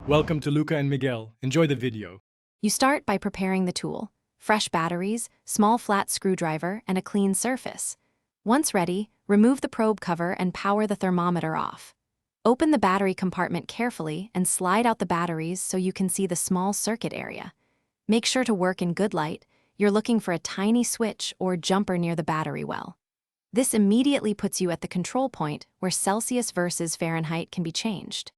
Welcome to Luca and Miguel. Enjoy the video. You start by preparing the tool: fresh batteries, small flat screwdriver, and a clean surface. Once ready, remove the probe cover and power the thermometer off. Open the battery compartment carefully and slide out the batteries so you can see the small circuit area. Make sure to work in good light. You're looking for a tiny switch or jumper near the battery well. This immediately puts you at the control point where Celsius versus Fahrenheit can be changed.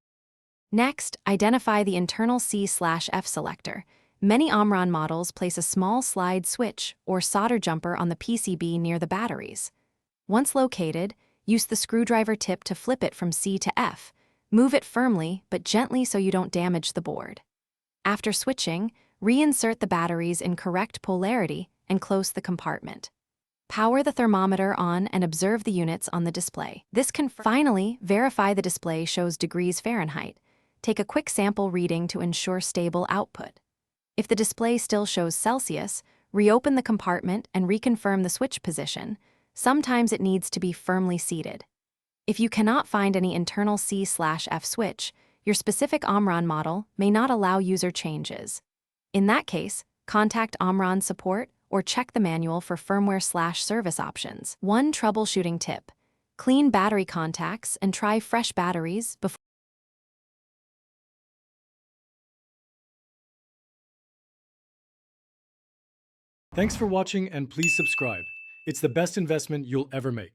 Next, identify the internal C/F selector. Many Omron models place a small slide switch or solder jumper on the PCB near the batteries. Once located, use the screwdriver tip to flip it from C to F. Move it firmly but gently so you don't damage the board. After switching, reinsert the batteries in correct polarity and close the compartment. Power the thermometer on and observe the units on the display. Finally, verify the display shows degrees Fahrenheit. Take a quick sample reading to ensure stable output. If the display still shows Celsius, reopen the compartment and reconfirm the switch position. Sometimes it needs to be firmly seated. If you cannot find any internal C/F switch, your specific Omron model may not allow user changes. In that case, contact Omron support or check the manual for firmware/service options. One troubleshooting tip: clean battery contacts and try fresh batteries before. Thanks for watching and please subscribe. It's the best investment you'll ever make.